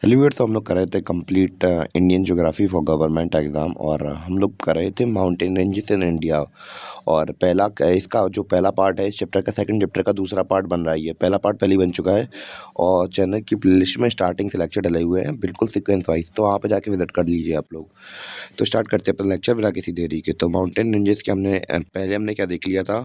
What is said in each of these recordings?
Elevate तो हम लोग कर रहे थे complete Indian geography for government exam और हम लोग कर रहे थे माउंटेन रेंजेस इन इंडिया। और इसका जो पहला पार्ट है इस चैप्टर का, सेकंड चैप्टर का दूसरा पार्ट बन रहा है। ये पहला पार्ट पहले ही बन चुका है और चैनल की प्लेलिस्ट में स्टार्टिंग से लेक्चर डले हुए हैं बिल्कुल सीक्वेंस वाइज, तो वहाँ पे जाके विजिट कर लीजिए आप लोग। तो स्टार्ट करते हैं अपना लेक्चर बिना किसी देरी के। तो माउंटेन रेंजेस के पहले हमने क्या देख लिया था,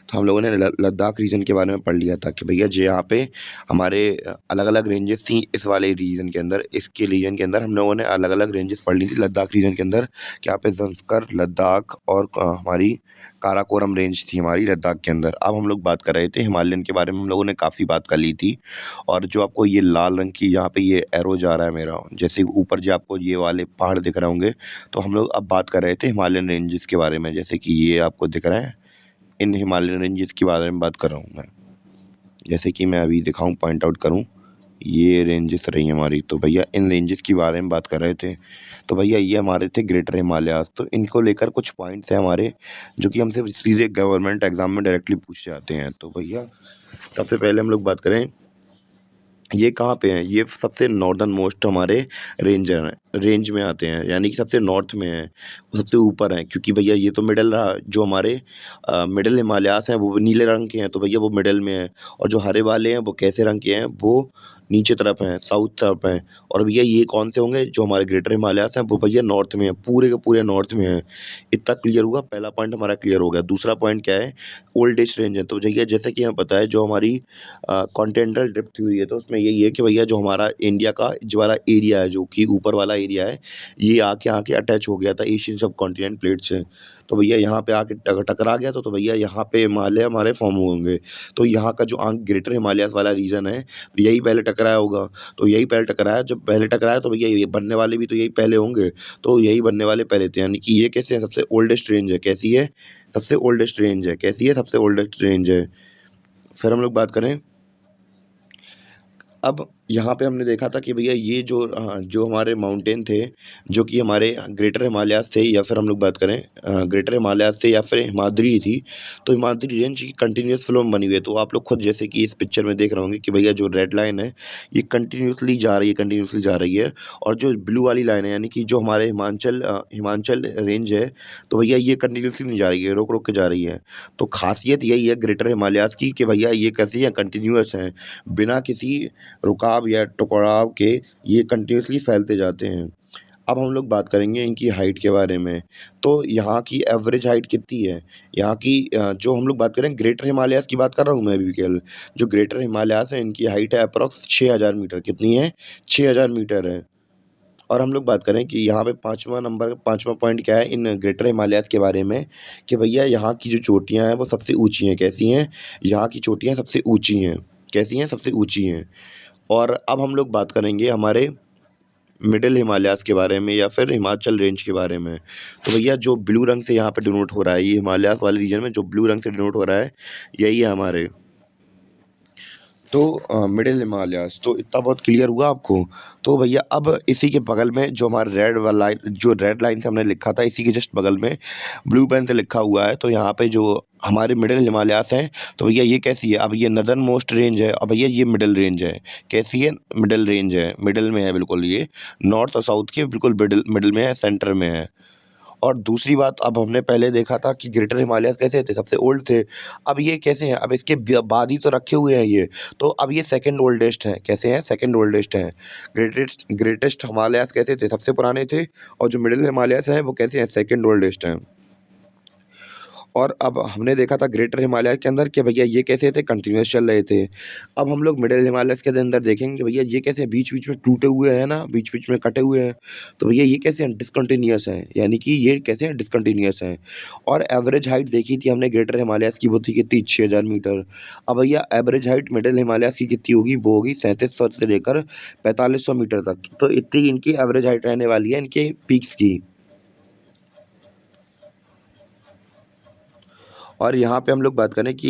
तो हम लोगों ने लद्दाख रीजन के बारे में पढ़ लिया था कि भैया जो यहाँ पे हमारे अलग अलग रेंजेस थी इस वाले रीजन के अंदर, इसके रीजन के अंदर हम लोगों ने अलग अलग रेंजेस पढ़ ली थी लद्दाख रीजन के अंदर। कि यहाँ पे जंस्कर, लद्दाख और हमारी काराकोरम रेंज थी हमारी लद्दाख के अंदर। अब हम लोग बात कर रहे थे हिमालयन के बारे में, हम लोगों ने काफ़ी बात कर ली थी। और जो आपको ये लाल रंग की यहाँ पे ये एरो जा रहा है मेरा, जैसे ऊपर जो आपको ये वाले पहाड़ दिख रहे होंगे, तो हम लोग अब बात कर रहे थे हिमालयन रेंजेस के बारे में। जैसे कि ये आपको दिख रहा है, इन हिमालयन रेंजेस के बारे में बात कर रहा हूँ मैं। जैसे कि मैं अभी दिखाऊँ, पॉइंट आउट करूँ, ये रेंजेस रही हमारी। तो भैया इन रेंजेस के बारे में बात कर रहे थे। तो भैया ये हमारे थे ग्रेटर हिमालयाज़। तो इनको लेकर कुछ पॉइंट्स हैं हमारे जो कि हमसे सीधे गवर्नमेंट एग्जाम में डायरेक्टली पूछे जाते हैं। तो भैया सबसे पहले हम लोग बात करें, ये कहाँ पे हैं? ये सबसे नॉर्दर्न मोस्ट हमारे रेंज में आते हैं, यानी कि सबसे नॉर्थ में हैं, वो सबसे ऊपर हैं। क्योंकि भैया ये तो मिडल रहा, जो हमारे मिडल हिमालयाज़ हैं वो नीले रंग के हैं, तो भैया वो मिडल में हैं। और जो हरे वाले हैं वो कैसे रंग के हैं? वो नीचे तरफ हैं, साउथ तरफ हैं। और भैया ये कौन से होंगे? जो हमारे ग्रेटर हिमालयाज़ हैं वो भैया नॉर्थ में हैं, पूरे के पूरे नॉर्थ में हैं। इतना क्लियर हुआ, पहला पॉइंट हमारा क्लियर हो गया। दूसरा पॉइंट क्या है? ओल्डेस्ट रेंज है। तो भैया जैसे कि हमें पता है, जो हमारी कॉन्टिनेंटल ड्रिफ्ट थ्योरी है, तो उसमें यही है कि भैया जो हमारा इंडिया का जो वाला एरिया है, जो कि ऊपर वाला एरिया है, ये आके अटैच हो गया था एशियन सब कॉन्टिनेंट प्लेट से। तो भैया यहाँ पे आके टकरा गया, तो भैया यहाँ पे हिमालय हमारे फॉर्म होंगे। तो यहाँ का जो ग्रेटर हिमालयाज़ वाला रीजन है, यही पहले टकराया होगा। तो यही पहले टकराया, जब पहले टकराया तो भैया ये बनने वाले भी तो यही पहले होंगे। तो यही बनने वाले पहले थे, यानी कि ये कैसे है? सबसे ओल्डेस्ट रेंज है। कैसी है? सबसे ओल्डेस्ट रेंज है। कैसी है? सबसे ओल्डेस्ट रेंज है। फिर हम लोग बात करें, अब यहाँ पे हमने देखा था कि भैया ये जो हमारे माउंटेन थे, जो कि हमारे ग्रेटर हिमालयाज़ थे, या फिर हम लोग बात करें ग्रेटर हिमालयाज़ थे या फिर हिमाद्री थी। तो हिमाद्री रेंज की कंटिन्यूअस फ्लो में बनी हुई है। तो आप लोग खुद जैसे कि इस पिक्चर में देख रहे होंगे कि भैया जो रेड लाइन है, ये कंटिन्यूअसली जा रही है। और जो ब्लू वाली लाइन है, यानी कि जो हमारे हिमाचल रेंज है, तो भैया ये कंटिन्यूअसली नहीं जा रही है, रोक-रोक के जा रही है। तो ख़ासियत यही है ग्रेटर हिमालयाज़ की कि भैया ये कैसी है? कंटिन्यूअस हैं, बिना किसी रुकाव या टकराव के ये कंटिन्यूअसली फैलते जाते हैं। अब हम लोग बात करेंगे इनकी हाइट के बारे में। तो यहाँ की एवरेज हाइट कितनी है? यहाँ की जो हम लोग बात करें ग्रेटर हिमालयाज़ की बात कर रहा हूँ मैं अभी केवल। जो ग्रेटर हिमालयाज़ है, इनकी हाइट है अप्रॉक्स 6000 मीटर। कितनी है? 6000 मीटर है। और हम लोग बात करें कि यहाँ पे 5वां पॉइंट क्या है इन ग्रेटर हिमालयाज़ के बारे में, कि भैया यहाँ की जो चोटियाँ हैं वो सबसे ऊँची हैं। कैसी हैं? यहाँ की चोटियाँ सबसे ऊँची हैं। कैसी हैं? सबसे ऊँची हैं। और अब हम लोग बात करेंगे हमारे मिडल हिमालयाज़ के बारे में या फिर हिमाचल रेंज के बारे में। तो भैया जो ब्लू रंग से यहाँ पे डिनोट हो रहा है, ये हिमालयाज़ वाले रीजन में जो ब्लू रंग से डिनोट हो रहा है, यही है हमारे। तो मिडल हिमालयाज़, तो इतना बहुत क्लियर हुआ आपको। तो भैया अब इसी के बगल में जो हमारा रेड लाइन से हमने लिखा था, इसी के जस्ट बगल में ब्लू पेन से लिखा हुआ है। तो यहाँ पे जो हमारे मिडल हिमालयाज़ हैं, तो भैया ये कैसी है? अब ये नॉर्दर्न मोस्ट रेंज है और भैया ये मिडल रेंज है। कैसी है? मिडल रेंज है, मिडल में है बिल्कुल ये। नॉर्थ और साउथ के बिल्कुल मिडल मिडल में है, सेंटर में है। और दूसरी बात, अब हमने पहले देखा था कि ग्रेटर हिमालयाज़ कैसे थे? सबसे ओल्ड थे। अब ये कैसे हैं? अब इसके बाद ही तो रखे हुए हैं ये। तो अब ये सेकंड ओल्डेस्ट हैं। कैसे हैं? सेकंड ओल्डेस्ट हैं। ग्रेटेस्ट हिमालयाज़ कैसे थे? सबसे पुराने थे। और जो मिडल हिमालयाज़ हैं वो कैसे हैं? सेकंड ओल्डेस्ट हैं। और अब हमने देखा था ग्रेटर हिमालय के अंदर कि भैया ये कैसे थे? कंटिन्यूअस चल रहे थे। अब हम लोग मिडल हिमालयस के अंदर देखेंगे भैया ये कैसे बीच-बीच में टूटे हुए हैं ना, बीच-बीच में कटे हुए हैं। तो भैया ये कैसे हैं? डिसकंटीन्यूअस हैं, यानी कि ये कैसे हैं? डिसकंटीन्यूअस हैं। और एवरेज हाइट देखी थी हमने ग्रेटर हिमालयस की, वो थी कितनी? 6000 मीटर। अब भैया एवरेज हाइट मिडल हिमालयस की कितनी होगी? वो होगी 3700 से लेकर 4500 मीटर तक। तो इतनी इनकी एवरेज हाइट रहने वाली है इनके पीक्स की। और यहाँ पे हम लोग बात करें कि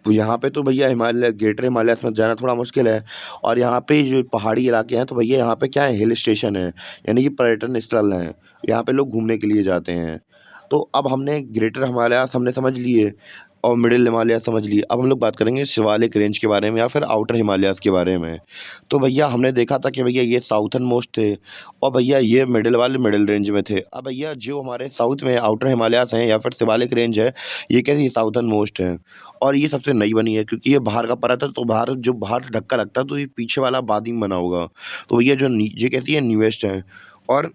यहाँ पे तो भैया ग्रेटर हिमालयाज़ में जाना थोड़ा मुश्किल है। और यहाँ पे जो पहाड़ी इलाके हैं, तो भैया यहाँ पे क्या है? हिल स्टेशन है, यानी कि पर्यटन स्थल हैं। यहाँ पे लोग घूमने के लिए जाते हैं। तो अब हमने ग्रेटर हिमालयाज़ हमने समझ लिए। और मिडिल हिमालय समझ लिए। अब हम लोग बात करेंगे शिवालिक रेंज के बारे में या फिर आउटर हिमालयाज़ के बारे में। तो भैया हमने देखा था कि भैया ये साउथर्न मोस्ट थे और भैया ये मिडिल वाले मिडिल रेंज में थे। अब भैया जो हमारे साउथ में आउटर हिमालयाज़ हैं या फिर शिवालिक रेंज है, ये कैसी साउथर्न मोस्ट है और ये सबसे नई बनी है क्योंकि ये बाहर का पड़ा था, तो बाहर जो बाहर धक्का लगता है तो ये पीछे वाला बाद ही में बना होगा। तो भैया जो ये कहती है न्यूएस्ट है। और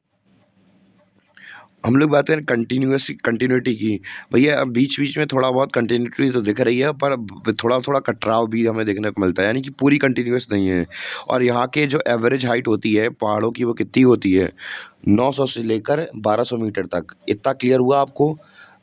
हम लोग बात करें कंटिन्यूटी की, भैया बीच-बीच में थोड़ा बहुत कंटिन्यूटी तो दिख रही है, पर ब थोड़ा-थोड़ा कटराव भी हमें देखने को मिलता है, यानी कि पूरी कंटिन्यूअस नहीं है। और यहाँ के जो एवरेज हाइट होती है पहाड़ों की, वो कितनी होती है? 900 से लेकर 1200 मीटर तक। इतना क्लियर हुआ आपको?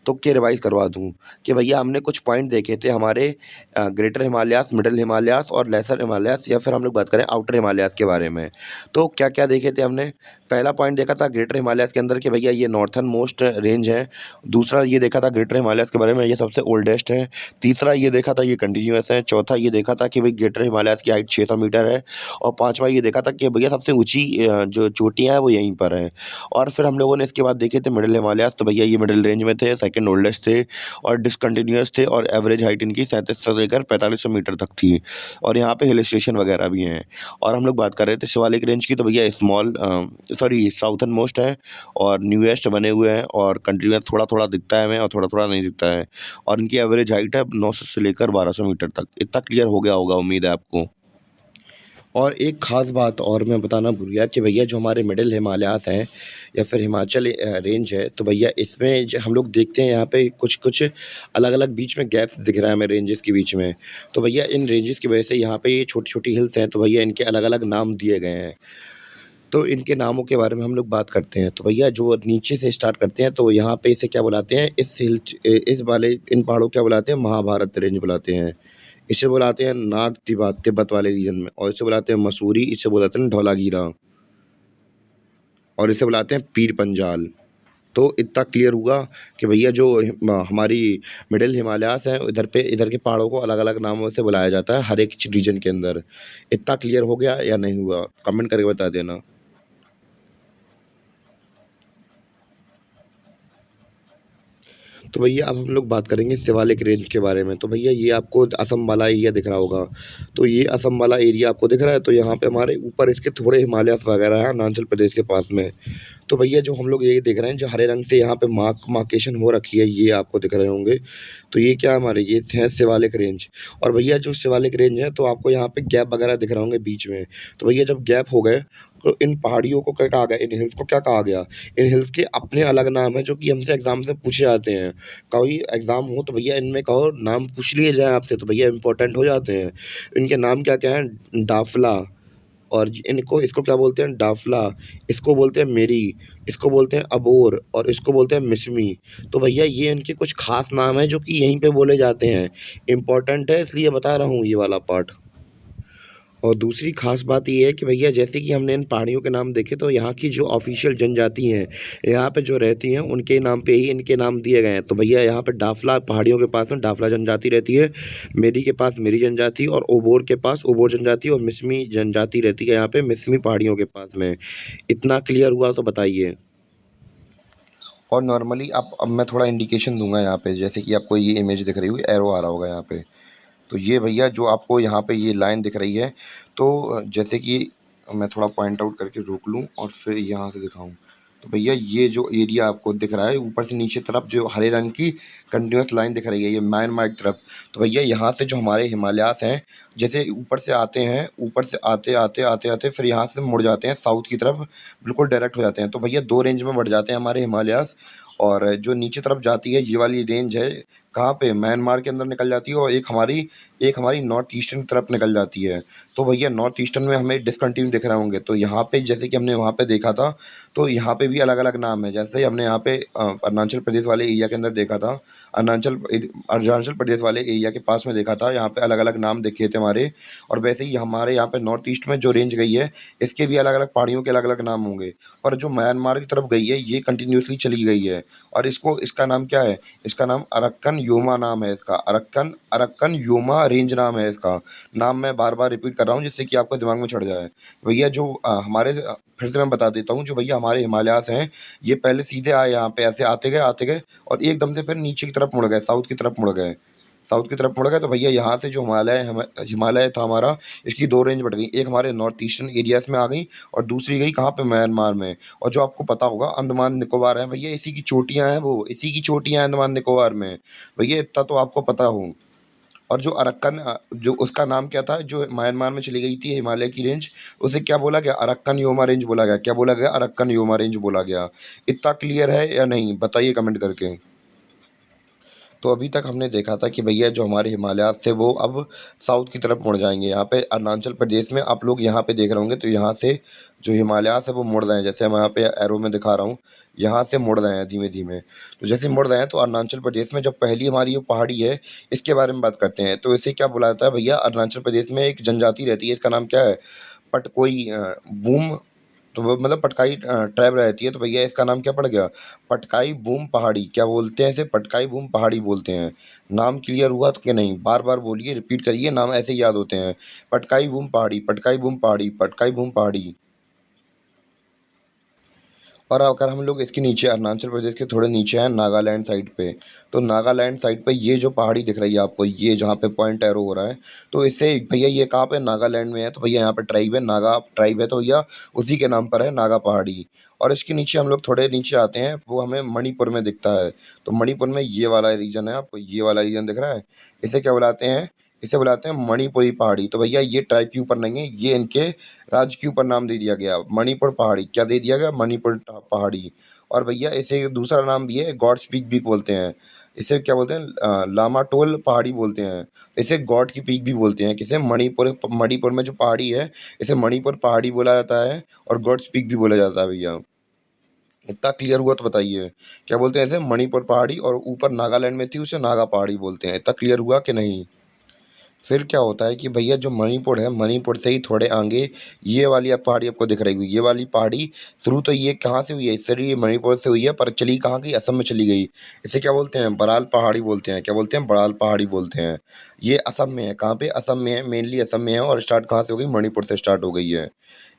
तो के रिवाइज़ करवा दूँ कि भैया हमने कुछ पॉइंट देखे थे हमारे ग्रेटर हिमालयाज़, मिडल हिमालयाज़ और लेसर हिमालयाज़ या फिर हम लोग बात करें आउटर हिमालयाज़ के बारे में। तो क्या-क्या देखे थे हमने? पहला पॉइंट देखा था ग्रेटर हिमालयाज़ के अंदर कि भैया ये नॉर्थर्न मोस्ट रेंज है। दूसरा ये देखा था ग्रेटर हिमालयाज़ के बारे में, ये सबसे ओल्डेस्ट है। तीसरा ये देखा था ये कंटीन्यूअस है। चौथा ये देखा था कि भई ग्रेटर हिमालयाज़ की हाइट 600 मीटर है। और पाँचवाँ ये देखा था कि भैया सबसे ऊँची जो चोटियाँ हैं वो यहीं पर हैं। और फिर हम लोगों ने इसके बाद देखे थे मिडल हिमालयाज़, तो भैया ये मिडल रेंज में थे, सेकंड ओल्डेस्ट थे और डिसकंटीन्यूअस थे और एवरेज हाइट इनकी 3700 से लेकर 4500 मीटर तक थी। और यहाँ पे हिल स्टेशन वगैरह भी हैं। और हम लोग बात कर रहे थे शिवालिक रेंज की, तो भैया सॉरी साउथर्न मोस्ट है और न्यूएस्ट बने हुए हैं और कंटिन्यूअस थोड़ा-थोड़ा दिखता है हमें और थोड़ा-थोड़ा नहीं दिखता है। और इनकी एवरेज हाइट है 900 से लेकर 1200 मीटर तक। इतना क्लियर हो गया होगा, उम्मीद है आपको। और एक ख़ास बात और मैं बताना भूल गया कि भैया जो हमारे मिडिल हिमालयाज़ हैं या फिर हिमाचल रेंज है, तो भैया इसमें जो हम लोग देखते हैं यहाँ पे कुछ-कुछ अलग-अलग बीच में गैप्स दिख रहा है हमें रेंजेस के बीच में। तो भैया इन रेंजेस की वजह से यहाँ पे ये छोटी-छोटी हिल्स हैं, तो भैया इनके अलग-अलग नाम दिए गए हैं। तो इनके नामों के बारे में हम लोग बात करते हैं। तो भैया जो नीचे से स्टार्ट करते हैं, तो यहाँ पे इसे क्या बुलाते हैं, इस वाले इन पहाड़ों को क्या बुलाते हैं, महाभारत रेंज बुलाते हैं। इसे बुलाते हैं नाग तिब्बत वाले रीजन में, और इसे बुलाते हैं मसूरी, इसे बुलाते हैं धौलागिरा और इसे बुलाते हैं पीर पंजाल। तो इतना क्लियर हुआ कि भैया जो हमारी मिडिल हिमालयाज़ हैं, इधर के पहाड़ों को अलग-अलग नामों से बुलाया जाता है हर एक रीजन के अंदर। इतना क्लियर हो गया या नहीं हुआ? कमेंट करके बता देना। तो भैया अब हम लोग बात करेंगे शिवालिक रेंज के बारे में। तो भैया ये आपको असम वाला एरिया दिख रहा होगा। तो ये असम वाला एरिया आपको दिख रहा है, तो यहाँ पे हमारे ऊपर इसके थोड़े हिमालयाज़ वगैरह हैं अरुणाचल प्रदेश के पास में। तो भैया जो हम लोग ये देख रहे हैं, जो हरे रंग से यहाँ पे मार्केशन हो रखी है, ये आपको दिख रहे होंगे। तो ये क्या हमारे ये है शिवालिक रेंज। और भैया जो शिवालिक रेंज है, तो आपको यहाँ पे गैप वगैरह दिख रहे होंगे बीच में। तो भैया जब गैप हो गए, तो इन पहाड़ियों को क्या कहा गया, इन हिल्स को क्या कहा गया? इन हिल्स के अपने अलग नाम हैं जो कि हमसे एग्ज़ाम से पूछे जाते हैं। कोई एग्ज़ाम हो तो भैया इनमें कहो नाम पूछ लिए जाएँ आपसे, तो भैया इम्पोर्टेंट हो जाते हैं। इनके नाम क्या-क्या हैं? डाफला, और इनको इसको क्या बोलते हैं? डाफला, इसको बोलते हैं मेरी, इसको बोलते हैं अबोर और इसको बोलते हैं मिसमी। तो भैया ये इनके कुछ ख़ास नाम हैं जो कि यहीं पे बोले जाते हैं। इम्पोर्टेंट है, इसलिए बता रहा हूँ ये वाला पार्ट। और दूसरी ख़ास बात ये है कि भैया जैसे कि हमने इन पहाड़ियों के नाम देखे, तो यहाँ की जो ऑफ़िशियल जनजाति हैं, यहाँ पे जो रहती हैं, उनके नाम पे ही इनके नाम दिए गए हैं। तो भैया यहाँ पे डाफला पहाड़ियों के पास में डाफला जनजाति रहती है, मेरी के पास मेरी जनजाति और ओबोर के पास ओबोर जनजाति और मिसमी जनजाति रहती है यहाँ पे मिसमी पहाड़ियों के पास में। इतना क्लियर हुआ तो बताइए। और नॉर्मली आप अब मैं थोड़ा इंडिकेशन दूँगा यहाँ पे, जैसे कि आपको ये इमेज दिख रही होगी, एरो आ रहा होगा यहाँ पे। तो ये भैया जो आपको यहाँ पे ये लाइन दिख रही है, तो जैसे कि मैं थोड़ा पॉइंट आउट करके रोक लूँ और फिर यहाँ से दिखाऊँ। तो भैया ये जो एरिया आपको दिख रहा है, ऊपर से नीचे तरफ जो हरे रंग की कंटिन्यूअस लाइन दिख रही है, ये म्यांमार की तरफ। तो भैया यहाँ से जो हमारे हिमालयाज़ हैं, जैसे ऊपर से आते हैं, ऊपर से आते फिर यहाँ से मुड़ जाते हैं साउथ की तरफ, बिल्कुल डायरेक्ट हो जाते हैं। तो भैया 2 रेंज में बढ़ जाते हैं हमारे हिमालयाज़। और जो नीचे तरफ जाती है, ये वाली रेंज है, कहाँ पे? म्यांमार के अंदर निकल जाती है और एक हमारी नॉर्थ ईस्टर्न तरफ निकल जाती है। तो भैया नॉर्थ ईस्टर्न में हमें डिसकंटिन्यू दिख रहे होंगे। तो यहाँ पे जैसे कि हमने वहाँ पे देखा था, तो यहाँ पे भी अलग-अलग नाम है। जैसे हमने यहाँ पे अरुणाचल प्रदेश वाले एरिया के अंदर देखा था, अरुणाचल प्रदेश वाले एरिया के पास में देखा था, यहाँ पे अलग-अलग नाम दिखे थे हमारे। और वैसे ही हमारे यहाँ पे नॉर्थ ईस्ट में जो रेंज गई है, इसके भी अलग-अलग पहाड़ियों के अलग-अलग नाम होंगे। पर जो म्यांमार की तरफ गई है, ये कंटिन्यूअसली चली गई है। और इसका नाम क्या है? इसका नाम अरक्कन योमा नाम है इसका। अरक्कन अरक्कन योमा रेंज नाम है इसका। नाम मैं बार-बार रिपीट कर रहा हूँ जिससे कि आपके दिमाग में चढ़ जाए। भैया जो फिर से मैं बता देता हूँ, जो भैया हमारे हिमालयाज़ हैं, ये पहले सीधे आए यहाँ पे, ऐसे आते गए और एकदम से फिर नीचे की तरफ मुड़ गए, साउथ की तरफ मुड़ गए। साउथ की तरफ मुड़ गए तो भैया यहाँ से जो हिमालय था हमारा, इसकी 2 रेंज बढ़ गई। एक हमारे नॉर्थ ईस्टर्न एरियाज़ में आ गई और दूसरी गई कहाँ पे, म्यांमार में। और जो आपको पता होगा अंडमान निकोबार है भैया, इसी की चोटियाँ हैं वो, इसी की चोटियाँ हैं अंडमान निकोबार में। भैया इतना तो आपको पता हो। और जो अरक्कन जो उसका नाम क्या था, जो म्यांमार में चली गई थी हिमालय की रेंज, उसे क्या बोला गया? अरक्कन योमा रेंज बोला गया। क्या बोला गया? अरक्कन योमा रेंज बोला गया। इतना क्लियर है या नहीं? बताइए कमेंट करके। तो अभी तक हमने देखा था कि भैया जो हमारे हिमालयाज़ थे वो अब साउथ की तरफ मुड़ जाएँगे। यहाँ पे अरुणाचल प्रदेश में आप लोग यहाँ पे देख रहे होंगे तो यहाँ से जो हिमालयाज़ है वो मुड़ रहे हैं। जैसे मैं यहाँ पे एरो में दिखा रहा हूँ, यहाँ से मुड़ रहे हैं धीमे-धीमे। तो जैसे मुड़ रहे हैं तो अरुणाचल प्रदेश में जो पहली हमारी जो पहाड़ी है, इसके बारे में बात करते हैं। तो इसे क्या बुलाया जाता है भैया? अरुणाचल प्रदेश में एक जनजाति रहती है, इसका नाम क्या है? पटकोई बूम। तो वो मतलब पटकाई ट्राइब रहती है, तो भैया इसका नाम क्या पड़ गया? पटकाई बूम पहाड़ी। क्या बोलते हैं इसे? पटकाई बूम पहाड़ी बोलते हैं। नाम क्लियर हुआ तो कि नहीं? बार-बार बोलिए, रिपीट करिए, नाम ऐसे ही याद होते हैं। पटकाई बूम पहाड़ी, पटकाई बूम पहाड़ी, पटकाई बूम पहाड़ी। और अगर हम लोग इसके नीचे अरुणाचल प्रदेश के थोड़े नीचे हैं नागालैंड साइड पे, तो नागालैंड साइड पे ये जो पहाड़ी दिख रही है आपको, ये जहाँ पे पॉइंट एरो हो रहा है, तो इससे भैया ये कहाँ पे? नागालैंड में है। तो भैया यहाँ पे ट्राइब है, नागा ट्राइब है, तो भैया उसी के नाम पर है नागा पहाड़ी। और इसके नीचे हम लोग थोड़े नीचे आते हैं, वो हमें मणिपुर में दिखता है। तो मणिपुर में ये वाला रीजन है, आपको ये वाला रीजन दिख रहा है? इसे क्या बुलाते हैं? इसे बुलाते हैं मणिपुरी पहाड़ी। तो भैया ये ट्राइब के ऊपर नहीं है, ये इनके राज्य के ऊपर नाम दे दिया गया मणिपुर पहाड़ी। क्या दे दिया गया? मणिपुर पहाड़ी। और भैया इसे दूसरा नाम भी है, गॉड्स पीक भी बोलते हैं। इसे क्या बोलते हैं? लामाटोल पहाड़ी बोलते हैं। इसे गॉड की पीक भी बोलते हैं। किसे? मणिपुर में जो पहाड़ी है, इसे मणिपुर पहाड़ी बोला जाता है और गॉड्स पीक भी बोला जाता है भैया। इतना क्लियर हुआ तो बताइए। क्या बोलते हैं इसे? मणिपुर पहाड़ी। और ऊपर नागालैंड में थी उसे नागा पहाड़ी बोलते हैं। इतना क्लियर हुआ कि नहीं? फिर क्या होता है कि भैया जो मणिपुर है, मणिपुर से ही थोड़े आगे ये वाली अब पहाड़ी आपको दिख रही होगी। ये वाली पहाड़ी शुरू तो ये कहाँ से हुई है? इससे ये मणिपुर से हुई है, पर चली कहाँ गई? असम में चली गई। इसे क्या बोलते हैं? बराल पहाड़ी बोलते हैं। क्या बोलते हैं? बराल पहाड़ी बोलते हैं। ये असम में है। कहाँ पे? असम में है, मेनली असम में है। और स्टार्ट कहाँ से हो गई? मणिपुर से स्टार्ट हो गई है।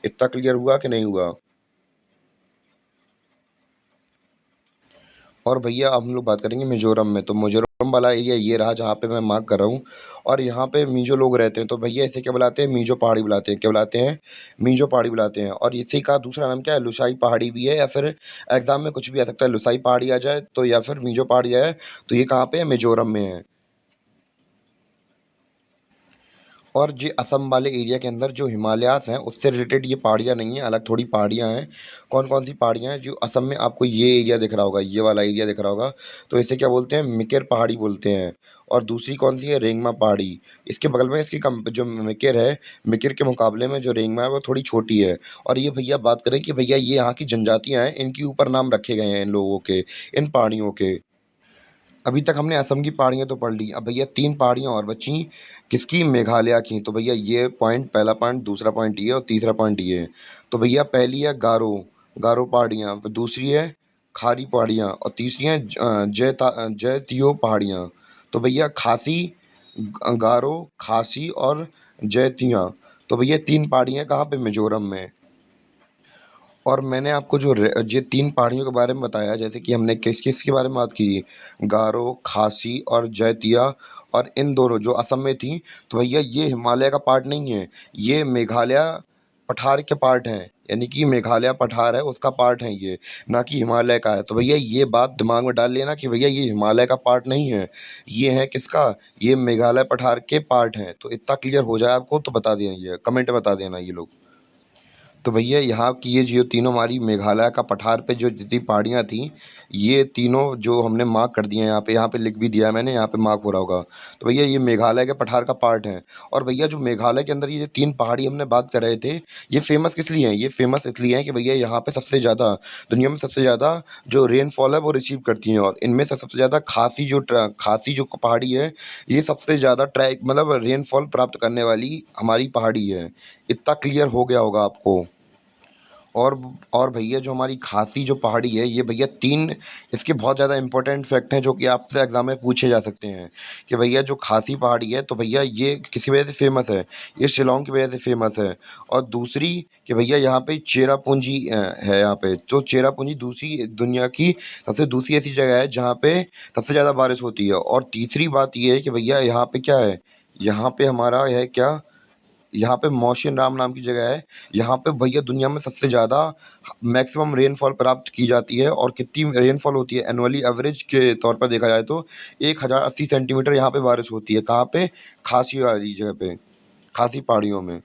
इतना क्लियर हुआ कि नहीं हुआ? और भैया अब हम लोग बात करेंगे मिज़ोरम में। तो मिज़ोरम वाला एरिया ये रहा जहाँ पे मैं मार्क कर रहा हूँ। और यहाँ पे मिज़ो लोग रहते हैं, तो भैया इसे क्या बुलाते हैं? मिज़ो पहाड़ी बुलाते हैं। क्या बुलाते हैं? मिज़ो पहाड़ी बुलाते हैं। और इसी का दूसरा नाम क्या है? लुसाई पहाड़ी भी है, या फिर एग्ज़ाम में कुछ भी आ सकता है। लुसाई पहाड़ी आ जाए तो, या फिर मिज़ो पहाड़ी आए, तो ये कहाँ पे है? मिज़ोरम में है। और ये असम वाले एरिया के अंदर जो हिमालयाज़ हैं उससे रिलेटेड ये पहाड़ियाँ नहीं हैं, अलग थोड़ी पहाड़ियाँ हैं। कौन-कौन सी पहाड़ियाँ हैं? जो असम में आपको ये एरिया दिख रहा होगा, ये वाला एरिया दिख रहा होगा, तो इसे क्या बोलते हैं? मिकिर पहाड़ी बोलते हैं। और दूसरी कौन सी है? रेंगमा पहाड़ी। इसके बगल में इसकी जो मिकिर है, मिकिर के मुकाबले में जो रेंगमा है वो थोड़ी छोटी है। और ये भैया बात करें कि भैया ये यहाँ की जनजातियाँ हैं, इनके ऊपर नाम रखे गए हैं इन लोगों के, इन पहाड़ियों के। अभी तक हमने असम की पहाड़ियाँ तो पढ़ ली। अब भैया 3 पहाड़ियाँ और बचीं, किसकी? मेघालय की। तो भैया ये पॉइंट, पहला पॉइंट, दूसरा पॉइंट ये और तीसरा पॉइंट ये है। तो भैया पहली है गारो, गारो पहाड़ियाँ, फिर दूसरी है खारी पहाड़ियाँ और तीसरी है जैतियो पहाड़ियाँ। तो भैया खासी, गारो, खासी और जैतियाँ। तो भैया 3 पहाड़ियाँ हैं कहाँ पे? मिज़ोरम में। और मैंने आपको जो ये 3 पहाड़ियों के बारे में बताया, जैसे कि हमने किस-किस के बारे में बात की, गारो, खासी और जैतिया। और इन दोनों जो असम में थी, तो भैया ये हिमालय का पार्ट नहीं है, ये मेघालय पठार के पार्ट हैं। यानी कि मेघालय पठार है उसका पार्ट है ये, ना कि हिमालय का है। तो भैया ये बात दिमाग में डाल लेना कि भैया ये हिमालय का पार्ट नहीं है, ये है किसका? ये मेघालय पठार के पार्ट हैं। तो इतना क्लियर हो जाए आपको तो बता दीजिए, कमेंट में बता देना ये लोग। तो भैया यहाँ की ये जो तीनों हमारी मेघालय का पठार पे जो जितनी पहाड़ियाँ थीं, ये तीनों जो हमने मार्क कर दिए हैं यहाँ पे लिख भी दिया है मैंने, यहाँ पे मार्क हो रहा होगा। तो भैया ये मेघालय के पठार का पार्ट है। और भैया जो मेघालय के अंदर ये 3 पहाड़ी हमने बात कर रहे थे, ये फ़ेमस किस लिए हैं? ये फ़ेमस इसलिए हैं कि भैया यहाँ पे सबसे ज़्यादा, दुनिया में सबसे ज़्यादा जो रेनफॉल है वो रिसीव करती हैं। और इनमें से सबसे ज़्यादा खासी जो पहाड़ी है, ये सबसे ज़्यादा मतलब रेनफॉल प्राप्त करने वाली हमारी पहाड़ी है। इतना क्लियर हो गया होगा आपको। और भैया जो हमारी खासी जो पहाड़ी है ये भैया 3 इसके बहुत ज़्यादा इंपॉर्टेंट फैक्ट हैं जो कि आपसे एग्ज़ाम में पूछे जा सकते हैं कि भैया जो खासी पहाड़ी है तो भैया ये किसी वजह से फ़ेमस है, ये शिलांग की वजह से फ़ेमस है। और दूसरी कि भैया यहाँ पे चेरापूंजी है यहाँ पे, जो चेरापूंजी दूसरी दुनिया की सबसे दूसरी ऐसी जगह है जहाँ पे सबसे ज़्यादा बारिश होती है। और तीसरी बात ये है कि भैया यहाँ पे क्या है, यहाँ पे हमारा है क्या, यहाँ पे मौसिन राम नाम की जगह है। यहाँ पे भैया दुनिया में सबसे ज़्यादा मैक्सिमम रेनफॉल प्राप्त की जाती है। और कितनी रेनफॉल होती है एनुअली एवरेज के तौर पर देखा जाए तो 1080 सेंटीमीटर यहाँ पे बारिश होती है। कहाँ पे? खासी वाली जगह पे, खासी पहाड़ियों में।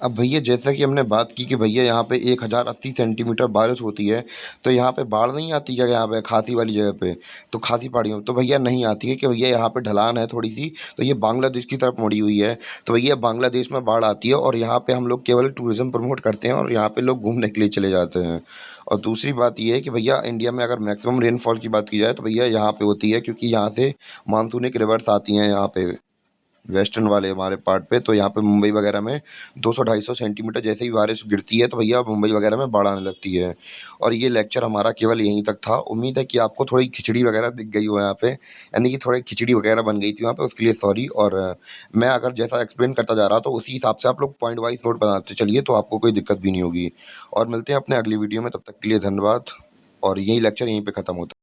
अब भैया जैसा कि हमने बात की कि भैया यहाँ पे 1080 सेंटीमीटर बारिश होती है, तो यहाँ पे बाढ़ नहीं आती क्या यहाँ पे खासी वाली जगह पे? तो खासी पहाड़ियों में तो भैया नहीं आती है कि भैया यहाँ पे ढलान है थोड़ी-सी, तो ये बांग्लादेश की तरफ मुड़ी हुई है। तो भैया बांग्लादेश में बाढ़ आती है और यहाँ पे हम लोग केवल टूरिज़्म प्रमोट करते हैं और यहाँ पे लोग घूमने के लिए चले जाते हैं। और दूसरी बात ये है कि भैया इंडिया में अगर मैक्सिमम रेनफॉल की बात की जाए तो भैया यहाँ पे होती है, क्योंकि यहाँ से मानसूनिक रिवर्स आती हैं यहाँ पे वेस्टर्न वाले हमारे पार्ट पे। तो यहाँ पे मुंबई वगैरह में 200-250 सेंटीमीटर जैसे ही बारिश गिरती है तो भैया मुंबई वगैरह में बाढ़ आने लगती है। और ये लेक्चर हमारा केवल यहीं तक था। उम्मीद है कि आपको थोड़ी खिचड़ी वगैरह दिख गई हो यहाँ पे, यानी कि थोड़ी खिचड़ी वगैरह बन गई थी वहाँ पे, उसके लिए सॉरी। और मैं अगर जैसा एक्सप्लेन करता जा रहा तो उसी हिसाब से आप लोग पॉइंट वाइज़ नोट बनाते चलिए, तो आपको कोई दिक्कत भी नहीं होगी। और मिलते हैं अपने अगली वीडियो में, तब तक के लिए धन्यवाद। और यही लेक्चर यहीं पे ख़त्म होता है।